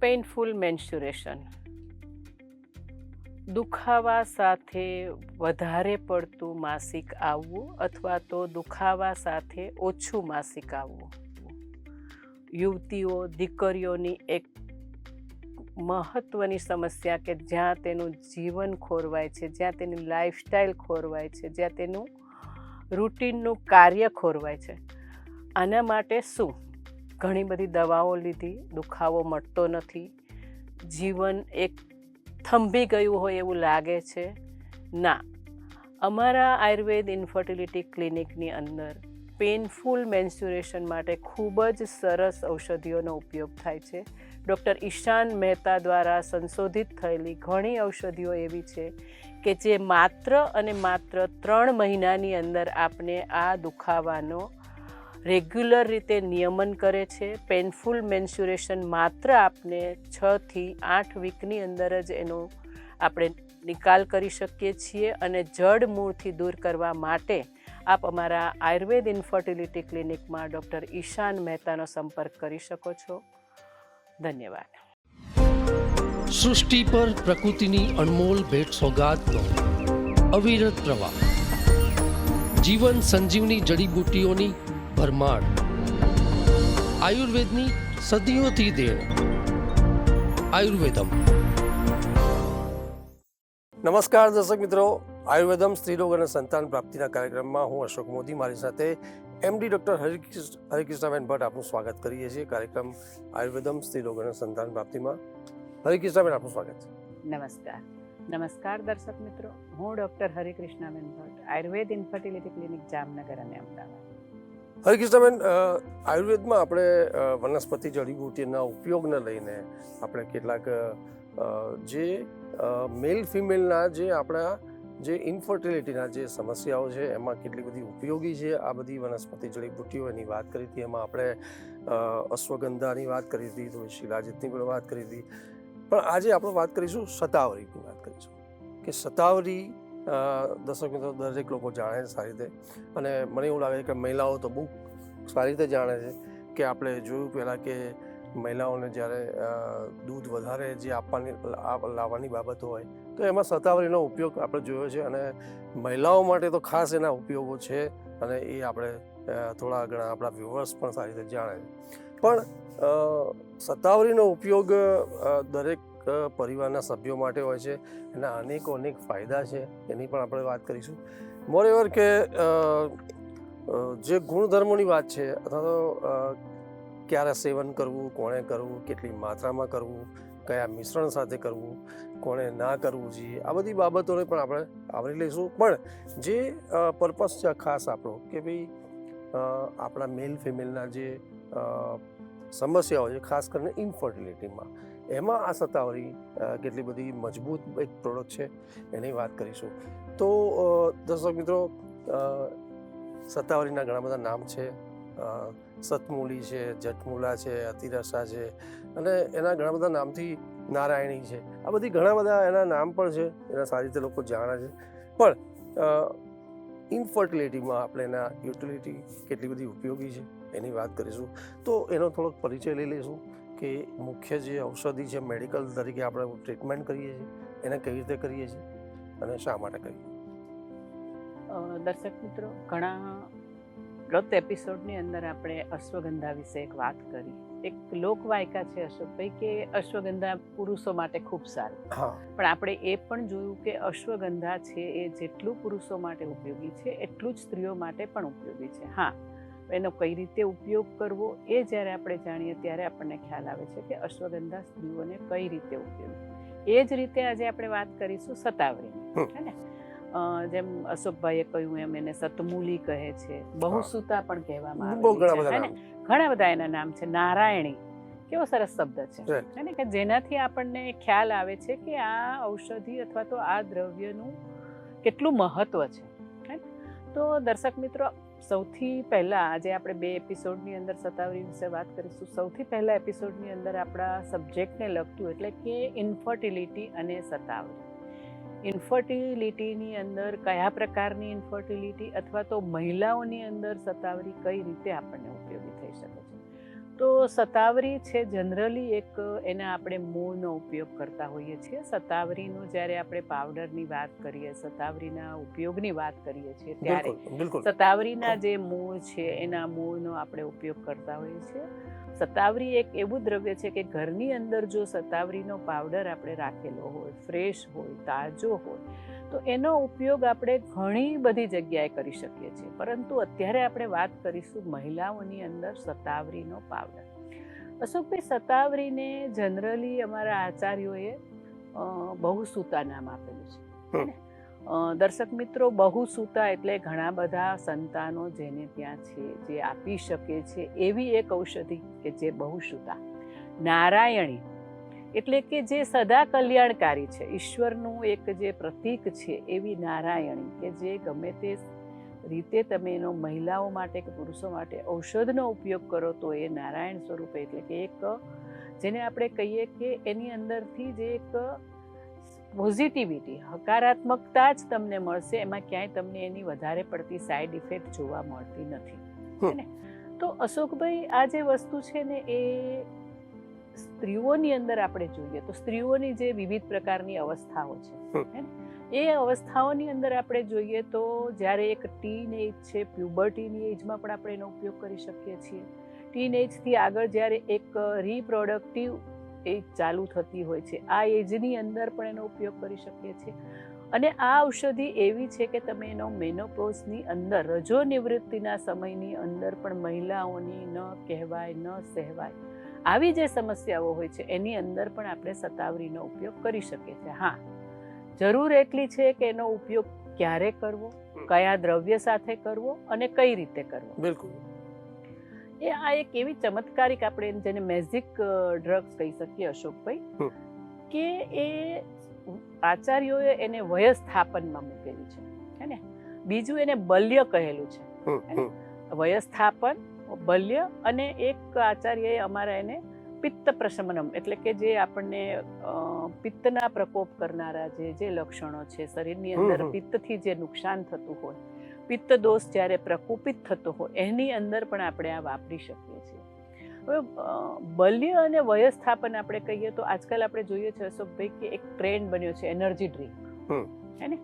Painful mensuration દુખાવા સાથે વધારે પડતું માસિક આવવું અથવા તો દુખાવા સાથે ઓછું માસિક આવવું યુવતીઓ દીકરીઓની એક મહત્ત્વની સમસ્યા કે જ્યાં તેનું જીવન ખોરવાય છે, જ્યાં તેની લાઈફસ્ટાઈલ ખોરવાય છે, જ્યાં તેનું રૂટીનનું કાર્ય ખોરવાય છે. આના માટે શું? ઘણી બધી દવાઓ લીધી, દુખાવો મટતો નથી, જીવન એક થંભી ગયું હોય એવું લાગે છે. ના, અમારા આયુર્વેદ ઇન્ફર્ટિલિટી ક્લિનિકની અંદર પેઇનફુલ મેન્સ્યુરેશન માટે ખૂબ જ સરસ ઔષધિઓનો ઉપયોગ થાય છે. ડૉક્ટર ઈશાન મહેતા દ્વારા સંશોધિત થયેલી ઘણી ઔષધિઓ એવી છે કે જે માત્ર અને માત્ર 3 મહિનાની અંદર આપને આ દુખાવાનો રેગ્યુલર રીતે નિયમન કરે છે. પેઇનફુલ મેન્સ્યુરેશન માત્ર આપને 6 થી 8 વીકની અંદર જ એનો આપણે નિકાલ કરી શકીએ છીએ અને જડ મૂળથી દૂર કરવા માટે આપ અમારા આયુર્વેદ ઇન્ફર્ટિલિટી ક્લિનિકમાં ડૉક્ટર ઈશાન મહેતાનો સંપર્ક કરી શકો છો. ધન્યવાદ. સૃષ્ટિ પર પ્રકૃતિની અણમોલ ભેટ સોગાદનો અવિરત પ્રવાહ, જીવન સંજીવની જડીબુટ્ટીઓની ભરમાર, આયુર્વેદની સદીઓથી દેણ. આયુર્વેદમ. નમસ્કાર દર્શક મિત્રો, આયુર્વેદમ સ્ત્રીરોગ અને સંતાન પ્રાપ્તિના કાર્યક્રમમાં હું અશોક મોદી, મારી સાથે એમડી ડૉક્ટર હરિકૃષ્ણાબેન ભટ્ટ આપનું સ્વાગત કરીએ છીએ. કાર્યક્રમ આયુર્વેદમ સ્ત્રીરોગ અને સંતાન પ્રાપ્તિમાં. હરિકૃષ્ણાબેન, આપનું સ્વાગત છે. નમસ્કાર દર્શક મિત્રો, હું ડૉક્ટર હરિકૃષ્ણાબેન ભટ્ટ, આયુર્વેદ ઇન્ફર્ટિલિટી ક્લિનિક જામનગર અને અમદાવાદ. હરિકૃષ્ણાબેન, આયુર્વેદમાં આપણે વનસ્પતિ જડીબુટ્ટીના ઉપયોગને લઈને આપણે કેટલાક જે મેલ ફિમેલના જે આપણા જે ઇન્ફર્ટિલિટીના જે સમસ્યાઓ છે એમાં કેટલી બધી ઉપયોગી છે આ બધી વનસ્પતિ જડીબુટ્ટીઓ, એની વાત કરી હતી. એમાં આપણે અશ્વગંધાની વાત કરી હતી, થોડી શિલાજીતની પણ વાત કરી હતી. પણ આજે આપણે વાત કરીશું શતાવરીની વાત કરીશું કે શતાવરી દર્શક મિત્રો દરેક લોકો જાણે છે સારી રીતે, અને મને એવું લાગે છે કે મહિલાઓ તો બહુ સારી રીતે જાણે છે કે આપણે જોયું પહેલાં કે મહિલાઓને જ્યારે દૂધ વધારે જે લાવવાની બાબતો હોય તો એમાં શતાવરીનો ઉપયોગ આપણે જોયો છે, અને મહિલાઓ માટે તો ખાસ એના ઉપયોગો છે, અને એ આપણે થોડા ઘણા આપણા વ્યુઅર્સ પણ સારી રીતે જાણે છે. પણ શતાવરીનો ઉપયોગ દરેક પરિવારના સભ્યો માટે હોય છે. એના અનેક ફાયદા છે, એની પણ આપણે વાત કરીશું. મોરેઓવર કે જે ગુણધર્મોની વાત છે, અથવા તો ક્યારે સેવન કરવું, કોણે કરવું, કેટલી માત્રામાં કરવું, કયા મિશ્રણ સાથે કરવું, કોણે ના કરવું જોઈએ, આ બધી બાબતોને પણ આપણે આવરી લઈશું. પણ જે પર્પસ છે ખાસ આપણો કે ભાઈ આપણા મેલ ફિમેલના જે સમસ્યાઓ છે, ખાસ કરીને ઇન્ફર્ટિલિટીમાં, એમાં આ શતાવરી કેટલી બધી મજબૂત એક પ્રોડક્ટ છે એની વાત કરીશું. તો દર્શક મિત્રો, શતાવરીના ઘણા બધા નામ છે. સતમૂલી છે, જઠમૂલા છે, અતિરસા છે, અને એના ઘણા બધા નામથી નારાયણી છે. આ બધી ઘણા બધા એના નામ પણ છે, એના સારી રીતે લોકો જાણે છે. પણ ઇન્ફર્ટિલિટીમાં આપણે એના યુટિલિટી કેટલી બધી ઉપયોગી છે એની વાત કરીશું. તો એનો થોડોક પરિચય લઈ લઈશું કે મુખ્ય જે ઔષધિ છે, મેડિકલ તરીકે આપણે ટ્રીટમેન્ટ કરીએ છીએ, એને કઈ રીતે કરીએ છીએ અને શા માટે કરીએ. દર્શક મિત્રો, ગત એપિસોડની અંદર આપણે અશ્વગંધા વિશે એક વાત કરી. એક લોકવાયકા છે અશોકભાઈ કે અશ્વગંધા પુરુષો માટે ખૂબ સારું, પણ આપણે એ પણ જોયું કે અશ્વગંધા છે એ જેટલું પુરુષો માટે ઉપયોગી છે એટલું જ સ્ત્રીઓ માટે પણ ઉપયોગી છે. હા, એનો કઈ રીતે ઉપયોગ કરવો એ જ્યારે આપણે જાણીએ ત્યારે આપણને ખ્યાલ આવે છે કે અશ્વગંધા સ્ત્રીઓને કઈ રીતે ઉપયોગી. એ જ રીતે આજે આપણે વાત કરીશું શતાવરીની, હે ને. જેમ અશોકભાઈએ કહ્યું એમ એને સતમૂલી કહે છે, બહુસુતા પણ કહેવામાં આવે છે, ઘણા બધા એના નામ છે. નારાયણી કેવો સરસ શબ્દ છે, હે ને, કે જેનાથી આપણને ખ્યાલ આવે છે કે આ ઔષધિ અથવા તો આ દ્રવ્યનું કેટલું મહત્વ છે. તો દર્શક મિત્રો, સૌથી પહેલા આજે આપણે 2 એપિસોડની અંદર શતાવરી વિશે વાત કરીશું. સૌથી પહેલા એપિસોડની અંદર આપણા સબ્જેક્ટને લગતું એટલે કે ઇન્ફર્ટિલિટી અને શતાવરી. ઇન્ફર્ટિલિટીની અંદર કયા પ્રકારની ઇન્ફર્ટિલિટી અથવા તો મહિલાઓની અંદર શતાવરી કઈ રીતે આપણને ઉપયોગી થઈ શકે છે. તો શતાવરી છે જનરલી એક એના આપણે મૂળનો ઉપયોગ કરતા હોઈએ છીએ. શતાવરીનું જ્યારે આપણે પાવડરની વાત કરીએ, શતાવરીના ઉપયોગની વાત કરીએ છીએ ત્યારે બિલકુલ બિલકુલ. શતાવરીના જે મૂળ છે એના મૂળનો આપણે ઉપયોગ કરતા હોઈએ છીએ. શતાવરી એક એવું દ્રવ્ય છે કે ઘરની અંદર જો શતાવરીનો પાવડર આપણે રાખેલો હોય, ફ્રેશ હોય, તાજો હોય, તો એનો ઉપયોગ આપણે ઘણી બધી જગ્યાએ કરી શકીએ છીએ. પરંતુ અત્યારે આપણે વાત કરીશું મહિલાઓની અંદર શતાવરીનો પાવડર. અશોકભાઈ, શતાવરીને જનરલી અમારા આચાર્યોએ બહુસૂતા નામ આપેલું છે. દર્શક મિત્રો, બહુસૂતા એટલે ઘણા બધા સંતાનો જેને ત્યાં છે, જે આપી શકે છે એવી એક ઔષધિ કે જે બહુસૂતા. નારાયણી એટલે કે જે સદા કલ્યાણકારી છે, ઈશ્વરનું એક જે પ્રતીક છે એવી નારાયણી કે જે ગમે તે રીતે તમે એનો મહિલાઓ માટે કે પુરુષો માટે ઔષધનો ઉપયોગ કરો તો એ નારાયણ સ્વરૂપે, એટલે કે એક જેને આપણે કહીએ કે એની અંદરથી જે એક પોઝિટિવિટી, હકારાત્મકતા જ તમને મળશે, એમાં ક્યાંય તમને એની વધારે પડતી સાઈડ ઇફેક્ટ જોવા મળતી નથી ને. તો અશોકભાઈ, આ જે વસ્તુ છે ને એ સ્ત્રીઓની અંદર આપણે જોઈએ તો સ્ત્રીઓની જે વિવિધ પ્રકારની અવસ્થાઓ છે, એ અવસ્થાઓની અંદર આપણે જોઈએ તો જ્યારે એક ટીન એજ છે, પ્યુબર્ટીની એજમાં પણ આપણે એનો ઉપયોગ કરી શકીએ છીએ. ટીન એજથી આગળ જ્યારે એક રિપ્રોડક્ટિવ એજ ચાલુ થતી હોય છે, આ એજની અંદર પણ એનો ઉપયોગ કરી શકીએ છીએ. અને આ ઔષધિ એવી છે કે તમે એનો મેનોપોઝની અંદર, રજો નિવૃત્તિના સમયની અંદર પણ મહિલાઓની ન કહેવાય ન સહેવાય આવી જે સમસ્યાઓ હોય છે એની અંદર પણ આપણે શતાવરીનો ઉપયોગ કરી શકીએ છીએ. હા, જરૂર એટલી છે કે એનો ઉપયોગ ક્યારે કરવો, કયા દ્રવ્ય સાથે કરવો અને કઈ રીતે કરવો. બિલકુલ. આ એક એવી ચમત્કારિક આપણે જેને મેજિક ડ્રગ્સ કહી શકીએ અશોકભાઈ, કે એ આચાર્યોએ એને વયસ્થાપનમાં મૂકેલી છે, હે ને. બીજું એને બલ્ય કહેલું છે, વયસ્થાપન, બલ્ય. અને એક આચાર્યએ અમારા એને પિત્ત પ્રશમનમ એટલે કે જે આપણને પિત્તના પ્રકોપ કરનારા જે લક્ષણો છે શરીરની અંદર, પિત્તથી જે નુકસાન થતું હોય, પિત્ત દોષ જ્યારે પ્રકોપિત થતો હોય એની અંદર પણ આપણે આ વાપરી શકીએ છીએ. હવે બલ્ય અને વયસ્થાપન આપણે કહીએ તો આજકાલ આપણે જોઈએ છે અશોકભાઈ કે એક ટ્રેન્ડ બન્યો છે એનર્જી ડ્રિંક, હે ને.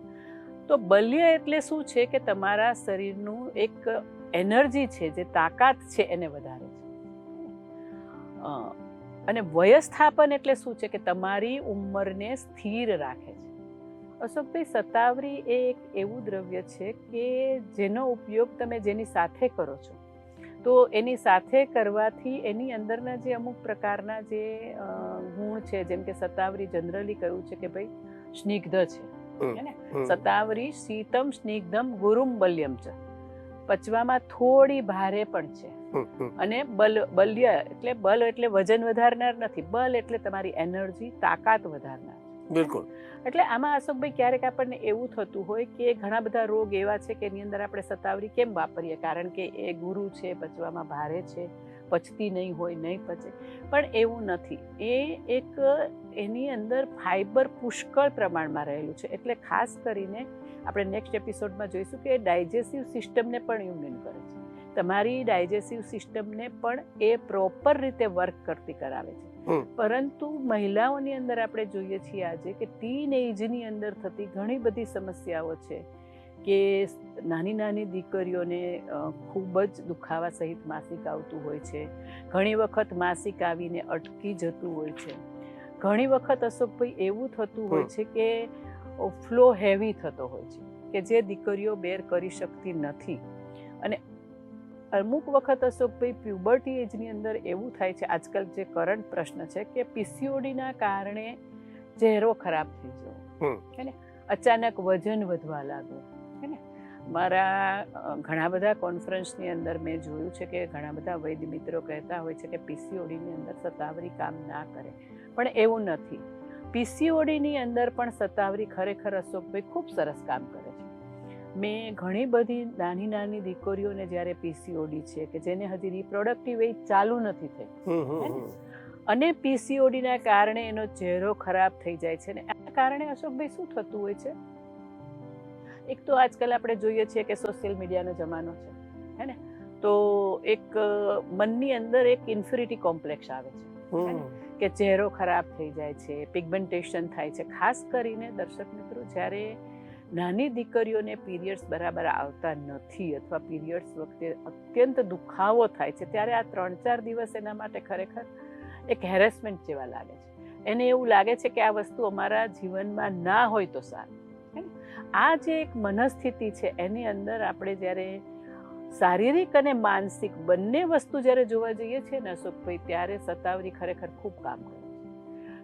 તો બલ્ય એટલે શું છે કે તમારા શરીરનું એક એનર્જી છે, જે તાકાત છે એને વધારે છે. અને વયસ્થાપન એટલે શું છે કે તમારી ઉંમરને સ્થિર રાખે છે. અશોકભાઈ, શતાવરી એ એક એવું દ્રવ્ય છે કે જેનો ઉપયોગ તમે જેની સાથે કરો છો તો એની સાથે કરવાથી એની અંદરના જે અમુક પ્રકારના જે ગુણ છે, જેમ કે શતાવરી જનરલી કહ્યું છે કે ભાઈ સ્નિગ્ધ છે, હે ને. શતાવરી શીતમ સ્નિગ્ધમ ગુરુમ બલ્યમ છે, પચવામાં થોડી ભારે પણ છે. અને બલ્ય એટલે બલ એટલે વજન વધારનાર નથી, બલ એટલે તમારી એનર્જી, તાકાત વધારનાર. બિલકુલ. એટલે આમાં અશોકભાઈ ક્યારેક આપણને એવું થતું હોય કે ઘણા બધા રોગ એવા છે કે એની અંદર આપણે શતાવરી કેમ વાપરીએ, કારણ કે એ ગુરુ છે, પચવામાં ભારે છે, પચતી નહીં હોય, નહીં પચે. પણ એવું નથી, એ એક એની અંદર ફાઈબર પુષ્કળ પ્રમાણમાં રહેલું છે. એટલે ખાસ કરીને આપણે નેક્સ્ટ એપિસોડમાં જોઈશું કે એ ડાયજેસ્ટિવ સિસ્ટમને પણ ઇમ્યુન કરે છે, તમારી ડાયજેસ્ટિવ સિસ્ટમને પણ એ પ્રોપર રીતે વર્ક કરતી કરાવે છે. પરંતુ મહિલાઓની અંદર આપણે જોઈએ છીએ આજે કે ટીન એજની અંદર થતી ઘણી બધી સમસ્યાઓ છે કે નાની નાની દીકરીઓને ખૂબ જ દુખાવા સહિત માસિક આવતું હોય છે. ઘણી વખત માસિક આવીને અટકી જતું હોય છે. ઘણી વખત અશોકભાઈ એવું થતું હોય છે કે ફ્લો હેવી થતો હોય છે કે જે દીકરીઓ બેર કરી શકતી નથી. અને અમુક વખત અશોકભાઈ પ્યુબર્ટી એજની અંદર એવું થાય છે, આજકાલ જે કરંટ પ્રશ્ન છે કે પીસીઓડીના કારણે ચહેરો ખરાબ થઈ જવો, હે ને, અચાનક વજન વધવા લાગવું, હે ને. મારા ઘણા બધા કોન્ફરન્સની અંદર મેં જોયું છે કે ઘણા બધા વૈદ્ય મિત્રો કહેતા હોય છે કે પીસીઓડીની અંદર શતાવરી કામ ના કરે, પણ એવું નથી. પીસીઓડીની અંદર પણ શતાવરી ખરેખર અશોકભાઈ ખૂબ સરસ કામ કરે છે. મેં ઘણી બધી નાની નાની દીકરીઓને જ્યારે પીસીઓડી છે કે જેને હજી રિપ્રોડક્ટિવ એજ ચાલુ નથી થઈ અને પીસીઓડીના કારણે એનો ચહેરો ખરાબ થઈ જાય છે, ને આ કારણે અશોકભાઈ શું થતું હોય છે, એક તો આજકાલ આપણે જોઈએ છીએ કે સોશિયલ મીડિયાનો જમાનો છે, હે ને. તો એક મનની અંદર એક ઇન્ફિરિટી કોમ્પ્લેક્સ આવે છે કે ચહેરો ખરાબ થઈ જાય છે, પિગમેન્ટેશન થાય છે. ખાસ કરીને દર્શક મિત્રો, જ્યારે નાની દીકરીઓને પીરિયડ્સ બરાબર આવતા નથી અથવા પીરિયડ્સ વખતે અત્યંત દુખાવો થાય છે, ત્યારે આ 3-4 દિવસ એના માટે ખરેખર એક હેરેસમેન્ટ જેવા લાગે છે. એને એવું લાગે છે કે આ વસ્તુ અમારા જીવનમાં ના હોય તો સારું. આ જે એક મનસ્થિતિ છે એની અંદર આપણે જ્યારે શારીરિક અને માનસિક બંને વસ્તુ જ્યારે જોવા જઈએ છીએ ને અશોકભાઈ, ત્યારે સતાવરી ખરેખર ખૂબ કામ કરે છે.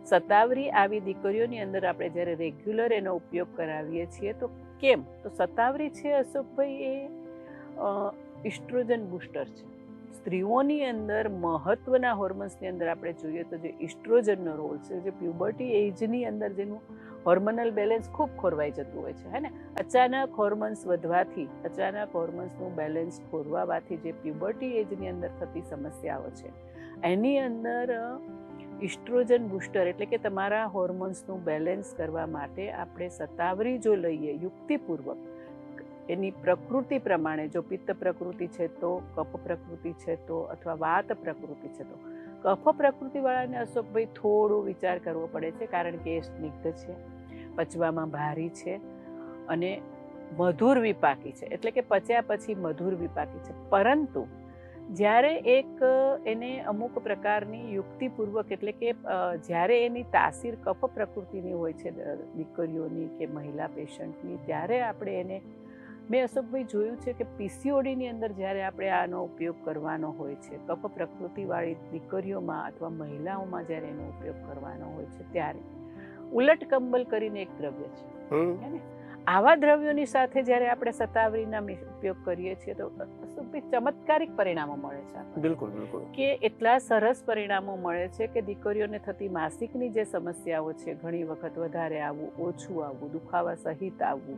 સતાવરી આવી દીકરીઓની અંદર આપણે જ્યારે રેગ્યુલર એનો ઉપયોગ કરાવીએ છીએ તો કેમ? તો સતાવરી છે અશોકભાઈ એ ઇસ્ટ્રોજન બૂસ્ટર છે. સ્ત્રીઓની અંદર મહત્વના હોર્મોન્સની અંદર આપણે જોઈએ તો જે ઇસ્ટ્રોજનનો રોલ છે, જે પ્યુબર્ટી એજની અંદર જેનું હોર્મોનલ બેલેન્સ ખૂબ ખોરવાઈ જતું હોય છે, હે ને. અચાનક હોર્મોન્સ વધવાથી, અચાનક હોર્મોન્સનું બેલેન્સ ખોરવાવાથી જે પ્યુબર્ટી એજની અંદર થતી સમસ્યાઓ છે, એની અંદર ઇસ્ટ્રોજન બૂસ્ટર એટલે કે તમારા હોર્મોન્સનું બેલેન્સ કરવા માટે આપણે સતાવરી જો લઈએ યુક્તિપૂર્વક, એની પ્રકૃતિ પ્રમાણે, જો પિત્ત પ્રકૃતિ છે તો, કફ પ્રકૃતિ છે તો, અથવા વાત પ્રકૃતિ છે તો, કફ પ્રકૃતિવાળાને અશોકભાઈ થોડો વિચાર કરવો પડે છે, કારણ કે એ સ્નિગ્ધ છે, પચવામાં ભારી છે અને મધુર વિપાકી છે, એટલે કે પચ્યા પછી મધુર વિપાકી છે. પરંતુ જ્યારે એક એને અમુક પ્રકારની યુક્તિપૂર્વક, એટલે કે જ્યારે એની તાસીર કફ પ્રકૃતિની હોય છે દીકરીઓની કે મહિલા પેશન્ટની, ત્યારે આપણે એને, મેં અશોકભાઈ જોયું છે કે પીસીઓડીની અંદર જ્યારે આપણે આનો ઉપયોગ કરવાનો હોય છે, કફ પ્રકૃતિવાળી દીકરીઓમાં અથવા મહિલાઓમાં જ્યારે એનો ઉપયોગ કરવાનો હોય છે, ત્યારે ઉલટ કંબલ કરીને એક દ્રવ્ય છે, ને આવા દ્રવ્યોની સાથે જ્યારે આપણે સતાવરીના ઉપયોગ કરીએ છીએ તો અશોકભાઈ ચમત્કારિક પરિણામો મળે છે. બિલકુલ બિલકુલ. કે એટલા સરસ પરિણામો મળે છે કે દીકરીઓને થતી માસિકની જે સમસ્યાઓ છે, ઘણી વખત વધારે આવવું, ઓછું આવવું, દુખાવા સહિત આવવું,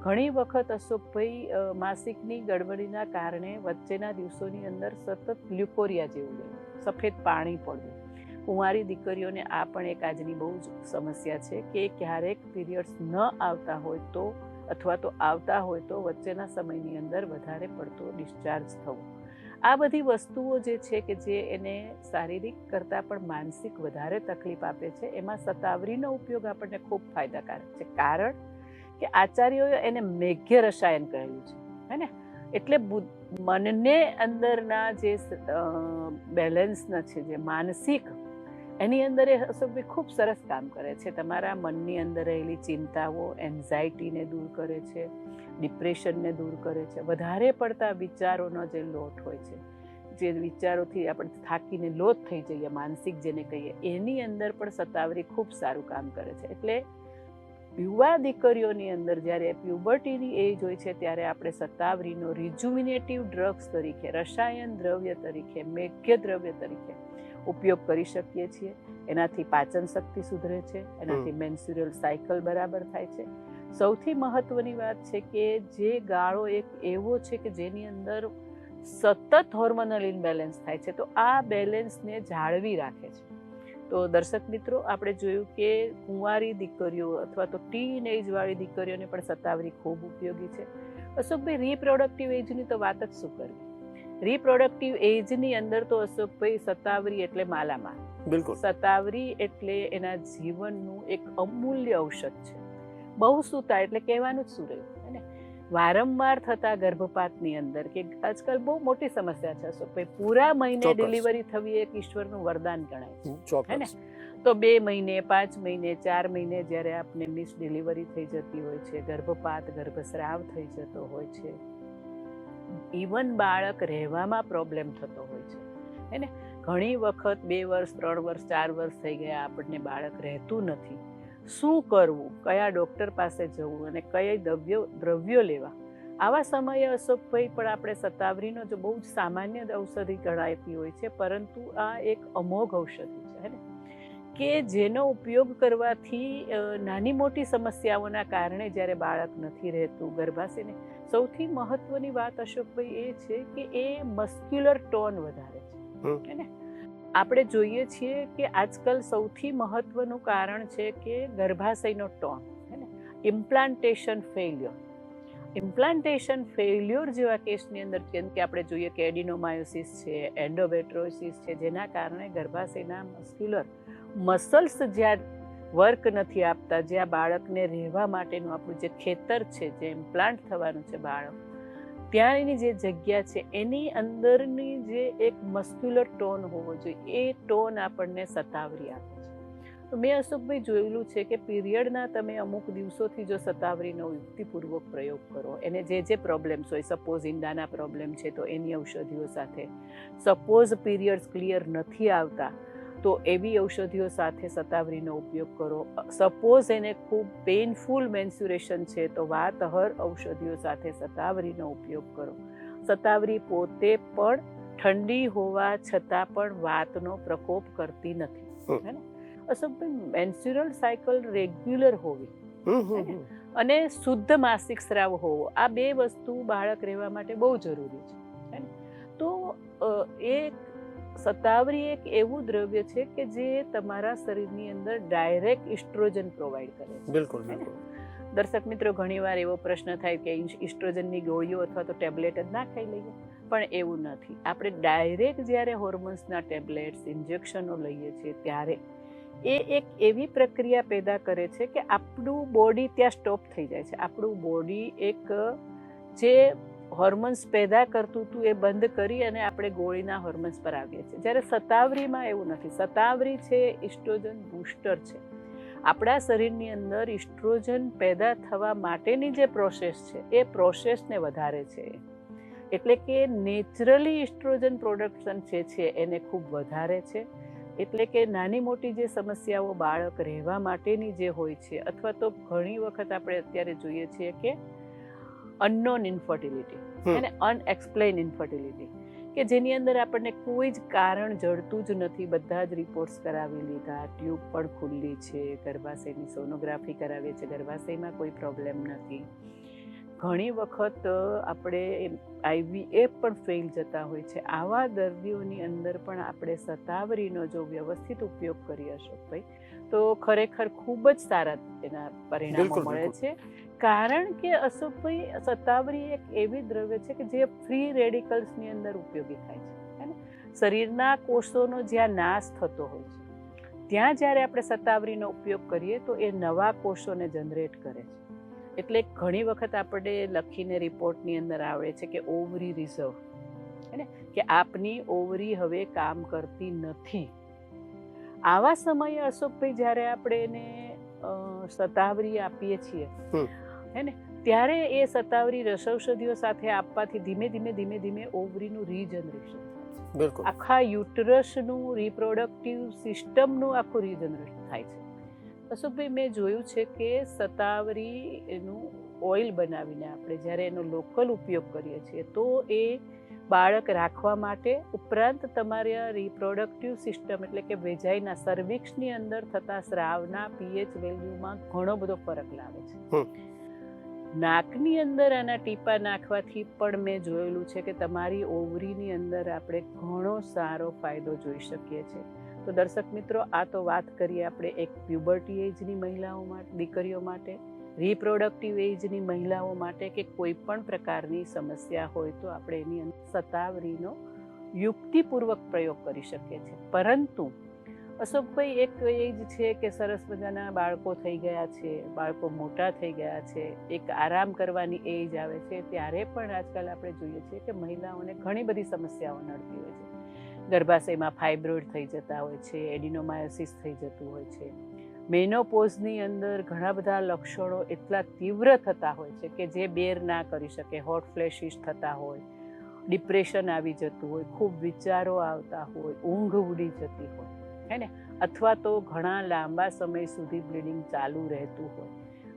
ઘણી વખત અશોકભાઈ માસિકની ગડબડીના કારણે વચ્ચેના દિવસોની અંદર સતત લ્યુકોરિયા જેવું લેવું, સફેદ પાણી પડવું. કુંવારી દીકરીઓને આ પણ એક આજની બહુ જ સમસ્યા છે કે ક્યારેક પીરિયડ્સ ન આવતા હોય તો, અથવા તો આવતા હોય તો વચ્ચેના સમયની અંદર વધારે પડતો ડિસ્ચાર્જ થવો. આ બધી વસ્તુઓ જે છે કે જે એને શારીરિક કરતાં પણ માનસિક વધારે તકલીફ આપે છે, એમાં સતાવરીનો ઉપયોગ આપણને ખૂબ ફાયદાકારક છે. કારણ કે આચાર્યોએ એને મેઘ્ય રસાયન કહેલું છે, હે ને. એટલે મનને અંદરના જે બેલેન્સના છે, જે માનસિક, એની અંદર એ અશોકભાઈ ખૂબ સરસ કામ કરે છે. તમારા મનની અંદર રહેલી ચિંતાઓ, એન્ઝાયટીને દૂર કરે છે, ડિપ્રેશનને દૂર કરે છે, વધારે પડતા વિચારોનો જે લોટ હોય છે, જે વિચારોથી આપણે થાકીને લોથ થઈ જઈએ, માનસિક જેને કહીએ, એની અંદર પણ સતાવરી ખૂબ સારું કામ કરે છે. એટલે યુવા દીકરીઓની અંદર જ્યારે પ્યુબર્ટીની એજ હોય છે, ત્યારે આપણે સતાવરીનો રિજુવિનેટિવ ડ્રગ્સ તરીકે, રસાયણ દ્રવ્ય તરીકે, મેઘ્ય દ્રવ્ય તરીકે ઉપયોગ કરી શકીએ છીએ. એનાથી પાચન શક્તિ સુધરે છે, એનાથી મેન્સ્યુરલ સાયકલ બરાબર થાય છે. સૌથી મહત્વની વાત છે કે જે ગાળો એક એવો છે કે જેની અંદર સતત હોર્મોનલ ઇમ્બેલેન્સ થાય છે, તો આ બેલેન્સને જાળવી રાખે છે. તો દર્શક મિત્રો, આપણે જોયું કે કુંવારી દીકરીઓ અથવા તો ટીન એજવાળી દીકરીઓને પણ સતાવરી ખૂબ ઉપયોગી છે. અશોકભાઈ, રિપ્રોડક્ટિવ એજની તો વાત જ શું કરવી. રિપ્રોડક્ટિવ એજની અંદર તો અશોકભાઈ સતાવરી એટલે માલામાલ. બિલકુલ. સતાવરી એટલે એના જીવનનું એક અમૂલ્ય ઔષધ છે. બહુ સૂતા એટલે કહેવાનું જ શું રહ્યું, હે ને. વારંવાર થતા ગર્ભપાતની અંદર, કે આજકાલ બહુ મોટી સમસ્યા છે અશોકભાઈ, પૂરા મહિને ડિલિવરી થવી એક ઈશ્વરનું વરદાન ગણાય છે, હે ને. તો 2 મહિને, 5 મહિને, 4 મહિને જ્યારે આપને મિસ ડિલિવરી થઈ જતી હોય છે, ગર્ભપાત, ગર્ભસ્રાવ થઈ જતો હોય છે, ઇવન બાળક રહેવામાં પ્રોબ્લેમ થતો હોય છે, હે ને. ઘણી વખત 2 વર્ષ, 3 વર્ષ, 4 વર્ષ થઈ ગયા, આપણને બાળક રહેતું નથી. શું કરવું, કયા ડૉક્ટર પાસે જવું અને કયા દ્રવ્યો લેવા. આવા સમયે અશોકભાઈ પણ આપણે સતાવરીનો જો બહુ જ સામાન્ય ઔષધિ ગણાતી હોય છે, પરંતુ આ એક અમોઘ ઔષધિ છે, હે ને, કે જેનો ઉપયોગ કરવાથી નાની મોટી સમસ્યાઓના કારણે જ્યારે બાળક નથી રહેતું, ગર્ભાશયને, સૌથી મહત્વની વાત અશોકભાઈ એ છે કે એ મસ્ક્યુલર ટોન વધારે છે, હે ને. આપણે જોઈએ છીએ કે આજકાલ સૌથી મહત્વનું કારણ છે કે ગર્ભાશયનો ટોન, હે ને, ઇમ્પ્લાન્ટેશન ફેલ્યોર. ઇમ્પ્લાન્ટેશન ફેલ્યોર જેવા કેસની અંદર જેમ કે આપણે જોઈએ કે એડિનોમાયોસિસ છે, એન્ડોમેટ્રોસિસ છે, જેના કારણે ગર્ભાશયના મસલ્સ જ્યાં વર્ક નથી આપતા, જ્યાં બાળકને રહેવા માટેનું આપણું જે ખેતર છે, જે ઇમ્પ્લાન્ટ થવાનું છે બાળક, ત્યાંની જે જગ્યા છે એની અંદરની જે એક મસ્ક્યુલર ટોન હોવો જોઈએ, એ ટોન આપણને સતાવરી આપે છે. તો મેં અશોકભાઈ જોયેલું છે કે પીરિયડના તમે અમુક દિવસોથી જો સતાવરીનો યુક્તિપૂર્વક પ્રયોગ કરો, એને જે પ્રોબ્લેમ્સ હોય, સપોઝ ઈંડાના પ્રોબ્લેમ છે તો એની ઔષધિઓ સાથે, સપોઝ પીરિયડ્સ ક્લિયર નથી આવતા તો એવી ઔષધિઓ સાથે સતાવરીનો ઉપયોગ કરો, સપોઝ એને ખૂબ પેઇનફુલ મેન્સ્યુરેશન છે તો વાતહર ઔષધિઓ સાથે સતાવરીનો ઉપયોગ કરો. સતાવરી પોતે પણ ઠંડી હોવા છતાં પણ વાતનો પ્રકોપ કરતી નથી. હે ને અશોકભાઈ, મેન્સ્યુરલ સાયકલ રેગ્યુલર હોવી અને શુદ્ધ માસિક સ્રાવ હોવો, આ બે વસ્તુ બાળક રહેવા માટે બહુ જરૂરી છે. તો એ સતાવરી એક એવું દ્રવ્ય છે કે જે તમારા શરીરની અંદર ડાયરેક્ટ ઇસ્ટ્રોજન પ્રોવાઈડ કરે છે. બિલકુલ બિલકુલ. દર્શક મિત્રો, ઘણીવાર એવો પ્રશ્ન થાય કે ઇસ્ટ્રોજનની ગોળીઓ અથવા તો ટેબ્લેટ જ ના ખાઈ લઈએ, પણ એવું નથી. આપણે ડાયરેક્ટ જ્યારે હોર્મોન્સના ટેબ્લેટ્સ, ઇન્જેક્શનો લઈએ છીએ ત્યારે એ એક એવી પ્રક્રિયા પેદા કરે છે કે આપણું બોડી ત્યાં સ્ટોપ થઈ જાય છે. આપણું બોડી એક જે હોર્મોન્સ પેદા કરતું હતું એ બંધ કરી અને આપણે ગોળીના હોર્મોન્સ પર આવીએ છીએ. જ્યારે સતાવરીમાં એવું નથી. સતાવરી છે ઇસ્ટ્રોજન બૂસ્ટર છે. આપણા શરીરની અંદર ઇસ્ટ્રોજન પેદા થવા માટેની જે પ્રોસેસ છે એ પ્રોસેસને વધારે છે. એટલે કે નેચરલી ઇસ્ટ્રોજન પ્રોડક્શન છે એને ખૂબ વધારે છે. એટલે કે નાની મોટી જે સમસ્યાઓ બાળક રહેવા માટેની જે હોય છે, અથવા તો ઘણી વખત આપણે અત્યારે જોઈએ છીએ કે અનનોન ઇન્ફર્ટિલિટી અને અનએક્સપ્લેઇન ઇન્ફર્ટિલિટી, કે જેની અંદર આપણને કોઈ જ કારણ જડતું જ નથી. બધા જ રિપોર્ટ્સ કરાવી લીધા, ટ્યુબ પણ ખુલ્લી છે, ગર્ભાશયની સોનોગ્રાફી કરાવીએ છીએ, ગર્ભાશયમાં કોઈ પ્રોબ્લેમ નથી. ઘણી વખત આપણે IVF પણ ફેલ જતા હોય છે. આવા દર્દીઓની અંદર પણ આપણે સતાવરીનો જો વ્યવસ્થિત ઉપયોગ કરીએ અશોકભાઈ, તો ખરેખર ખૂબ જ સારા એના પરિણામો મળે છે. કારણ કે અશોકભાઈ, સતાવરી એક એવી દ્રવ્ય છે કે જે ફ્રી રેડિકલ્સની અંદર ઉપયોગી થાય છે. શરીરના કોષોનો જ્યાં નાશ થતો હોય છે ત્યાં જ્યારે આપણે સતાવરીનો ઉપયોગ કરીએ તો એ નવા કોષોને જનરેટ કરે છે. એટલે ઘણી વખત આપણે લખીને રિપોર્ટની અંદર આવે છે કે ઓવરી રિઝર્વ, હે કે આપની ઓવરી હવે કામ કરતી નથી. આવા સમયે અશોકભાઈ જ્યારે આપણે એને સતાવરી આપીએ છીએ, હે ને, ત્યારે એ સતાવરી રસૌષધિઓ સાથે આપવાથી ધીમે ધીમે ઓવરીનું રીજનરેશન થાય. આખા યુટરસનું રિપ્રોડક્ટિવ સિસ્ટમનું આખું રીજનરેશન થાય છે. અશોકભાઈ, મેં જોયું છે કે સતાવરી એનું ઓઇલ બનાવીને આપણે જ્યારે એનો લોકલ ઉપયોગ કરીએ છીએ તો એ બાળક રાખવા માટે, ઉપરાંત તમારા રિપ્રોડક્ટિવ સિસ્ટમ એટલે કે વેજાઈના સર્વિક્સની અંદર થતા સ્રાવના pH વેલ્યુમાં ઘણો બધો ફરક લાવે છે. નાકની અંદર આના ટીપા નાખવાથી પણ મેં જોયેલું છે કે તમારી ઓવરીની અંદર આપણે ઘણો સારો ફાયદો જોઈ શકીએ છીએ. તો દર્શક મિત્રો, આ તો વાત કરીએ આપણે એક પ્યુબર્ટી એજની મહિલાઓ માટે, દીકરીઓ માટે, રિપ્રોડક્ટિવ એજની મહિલાઓ માટે કે કોઈ પણ પ્રકારની સમસ્યા હોય તો આપણે એની અંદર સતાવરીનો યુક્તિપૂર્વક પ્રયોગ કરી શકીએ છીએ. પરંતુ અશોકભાઈ, એક એજ છે કે સરસ મજાના બાળકો થઈ ગયા છે, બાળકો મોટા થઈ ગયા છે, એક આરામ કરવાની એજ આવે છે, ત્યારે પણ આજકાલ આપણે જોઈએ છીએ કે મહિલાઓને ઘણી બધી સમસ્યાઓ નડતી હોય છે. ગર્ભાશયમાં ફાઇબ્રોઇડ થઈ જતા હોય છે, એડિનોમાયોસિસ થઈ જતું હોય છે. મેનોપોઝની અંદર ઘણા બધા લક્ષણો એટલા તીવ્ર થતા હોય છે કે જે બેર ના કરી શકે. હોટ ફ્લેશિસ થતા હોય, ડિપ્રેશન આવી જતું હોય, ખૂબ વિચારો આવતા હોય, ઊંઘ ઉડી જતી હોય, હે ને, અથવા તો ઘણા લાંબા સમય સુધી બ્લીડિંગ ચાલુ રહેતું હોય.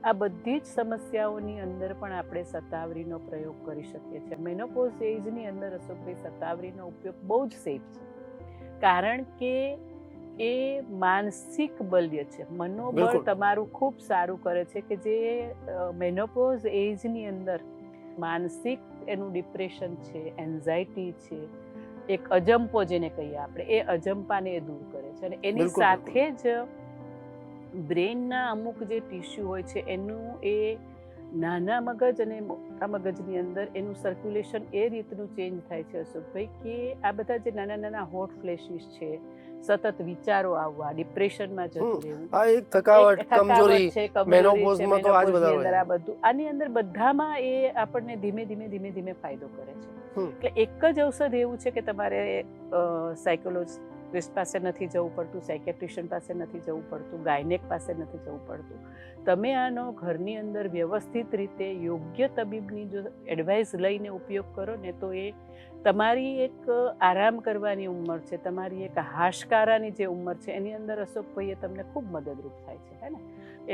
આ બધી જ સમસ્યાઓની અંદર પણ આપણે સતાવરીનો પ્રયોગ કરી શકીએ છીએ. મેનોપોઝ એજની અંદર અશોકભાઈ સતાવરીનો ઉપયોગ બહુ જ સેફ છે. કારણ કે એ માનસિક બલ્ય છે, મનોબળ તમારું ખૂબ સારું કરે છે. કે જે મેનોપોઝ એજની અંદર માનસિક એનું ડિપ્રેશન છે, એન્ઝાયટી છે, એક અજંપો જેને કહીએ આપણે, એ અજંપાને એ દૂર કરે છે. અને એની સાથે જ બ્રેઇનના અમુક જે ટિશ્યુ હોય છે એનું એ નાના મગજ અને મોટા મગજની અંદર એનું સર્ક્યુલેશન એ રીતનું ચેન્જ થાય છે અશોકભાઈ કે આ બધા જે નાના નાના હોટ ફ્લેશિસ છે, સતત વિચારો આવવા, ડિપ્રેશનમાં જતું રહેવું, આ એક થકાવટ, કમજોરી, છે, મેનોપોઝમાં તો આ જ બધા મેનોપોઝની અંદર હોય. આ બધું આની અંદર બધામાં એ આપણને ધીમે ધીમે ફાયદો કરે છે. હમ. એટલે એક જ ઔષધ એવું છે કે તમારે સાયકોલોજિસ્ટ પાસે નથી જવું પડતું, સાયકેટ્રિશિયન પાસે નથી જવું પડતું, ગાયનેક પાસે નથી જવું પડતું. તમે આનો ઘરની અંદર વ્યવસ્થિત રીતે યોગ્ય તબીબની જો એડવાઇસ લઈને ઉપયોગ કરો ને તો એ તમારી એક આરામ કરવાની ઉંમર છે, તમારી એક હાશકારાની જે ઉંમર છે એની અંદર અશોકભાઈ એ તમને ખૂબ મદદરૂપ થાય છે, હે ને?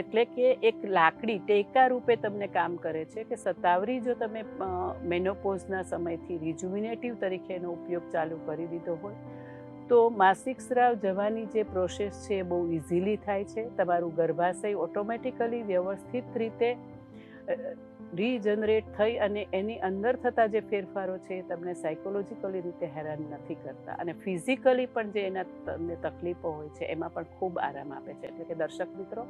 એટલે કે એક લાકડી ટેકા રૂપે તમને કામ કરે છે કે શતાવરી જો તમે મેનોપોઝના સમયથી રિજુવિનેટિવ તરીકે એનો ઉપયોગ ચાલુ કરી દીધો હોય તો માસિક સ્રાવ જવાની જે પ્રોસેસ છે એ બહુ ઇઝીલી થાય છે. તમારું ગર્ભાશય ઓટોમેટિકલી વ્યવસ્થિત રીતે રીજનરેટ થઈ અને એની અંદર થતા જે ફેરફારો છે એ તમને સાયકોલોજીકલી રીતે હેરાન નથી કરતા અને ફિઝિકલી પણ જે એના તમને તકલીફો હોય છે એમાં પણ ખૂબ આરામ આપે છે. એટલે કે દર્શક મિત્રો,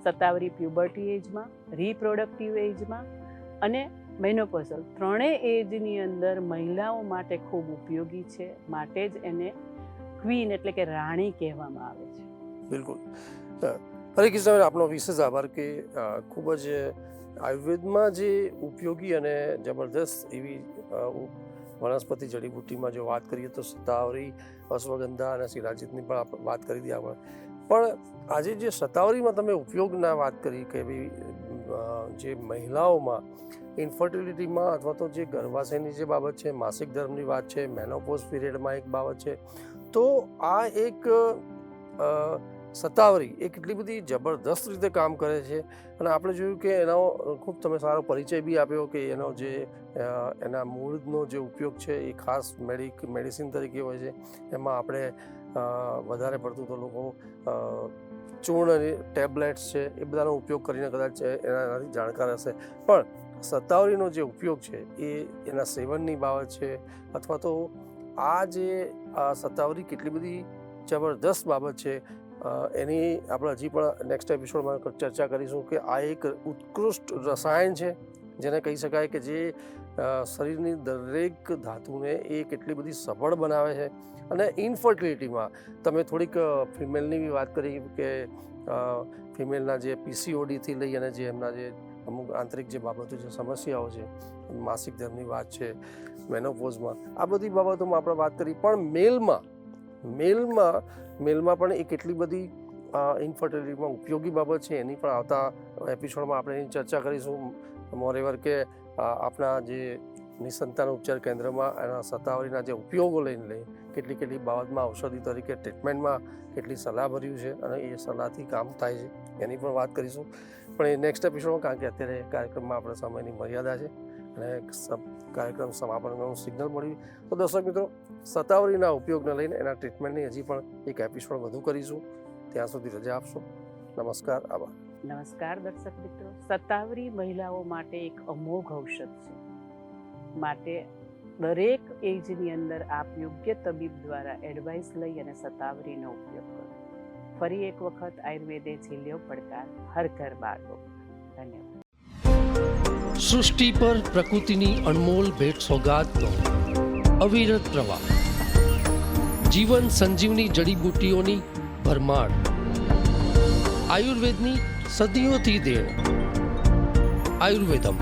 શતાવરી પ્યુબર્ટી એજમાં, રિપ્રોડક્ટિવ એજમાં અને મેનોપોઝલ ત્રણેય એજની અંદર મહિલાઓ માટે ખૂબ ઉપયોગી છે. માટે જ એને ક્વીન એટલે કે રાણી કહેવામાં આવે છે. બિલકુલ. હરે કૃષ્ણ, આપનો વિશેષ આભાર કે ખૂબ જ આયુર્વેદમાં જે ઉપયોગી અને જબરદસ્ત એવી વનસ્પતિ જડીબુટ્ટીમાં જો વાત કરીએ તો શતાવરી, અશ્વગંધા અને શિલાજીતની પણ આપણે વાત કરી હતી આપણે. પણ આજે જે શતાવરીમાં તમે ઉપયોગના વાત કરી કે ભાઈ જે મહિલાઓમાં ઇન્ફર્ટિલિટીમાં અથવા તો જે ગર્ભાશયની જે બાબત છે, માસિક ધર્મની વાત છે, મેનોપોઝ પીરિયડમાં એક બાબત છે, તો આ એક શતાવરી એ કેટલી બધી જબરદસ્ત રીતે કામ કરે છે. અને આપણે જોયું કે એનો ખૂબ તમે સારો પરિચય બી આપ્યો કે એનો જે એના મૂળનો જે ઉપયોગ છે એ ખાસ મેડિસિન તરીકે હોય છે. એમાં આપણે વધારે પડતું તો લોકો ચૂર્ણની ટેબ્લેટ્સ છે એ બધાનો ઉપયોગ કરીને કદાચ એનાથી જાણકાર હશે. પણ શતાવરીનો જે ઉપયોગ છે એ એના સેવનની બાબત છે અથવા તો આ જે શતાવરી કેટલી બધી જબરદસ્ત બાબત છે એની આપણે હજી પણ નેક્સ્ટ એપિસોડમાં ચર્ચા કરીશું કે આ એક ઉત્કૃષ્ટ રસાયણ છે જેને કહી શકાય કે જે શરીરની દરેક ધાતુને એ કેટલી બધી સબળ બનાવે છે. અને ઇન્ફર્ટિલિટીમાં તમે થોડીક ફિમેલની બી વાત કરી કે ફિમેલના જે પીસીઓડીથી લઈ અને જે એમના જે અમુક આંતરિક જે બાબતો છે, સમસ્યાઓ છે, માસિક ધર્મની વાત છે, મેનોપોઝમાં, આ બધી બાબતોમાં આપણે વાત કરી. પણ મેલમાં પણ એ કેટલી બધી ઇન્ફર્ટિલિટીમાં ઉપયોગી બાબત છે એની પણ આવતા એપિસોડમાં આપણે એની ચર્ચા કરીશું. મોરેવર કે આપણા જે નિસંતાન ઉપચાર કેન્દ્રમાં એના શતાવરીના જે ઉપયોગો લઈને કેટલી બાબતમાં ઔષધિ તરીકે ટ્રીટમેન્ટમાં કેટલી સલાહ ભર્યું છે અને એ સલાહથી કામ થાય છે એની પણ વાત કરીશું. પણ એ નેક્સ્ટ એપિસોડમાં, કારણ કે અત્યારે કાર્યક્રમમાં આપણે સમયની મર્યાદા છે અને કાર્યક્રમ સમાપનનું સિગ્નલ મળ્યું. તો દર્શક મિત્રો, શતાવરીના ઉપયોગને લઈને એના ટ્રીટમેન્ટની હજી પણ એક એપિસોડ વધુ કરીશું. ત્યાં સુધી રજા આપશો. નમસ્કાર, આભાર. નમસ્કાર દર્શક મિત્રો. શતાવરી મહિલાઓ માટે એક અમોઘ ઔષધ છે. માટે દરેક એજની અંદર આપ યોગ્ય તબીબ દ્વારા એડવાઇસ લઈ અને શતાવરીનો ઉપયોગ કરો. ફરી એક વખત આયુર્વેદે ઝીલ્યો પડકાર, હર ઘર બાળકો. ધન્યવાદ. સૃષ્ટિ પર પ્રકૃતિની અનમોલ ભેટ સોગાદનો અવિરત પ્રવાહ, જીવન સંજીવની જડીબુટ્ટીઓની ભરમાર, આયુર્વેદની સદીઓથી દેણ. આયુર્વેદમ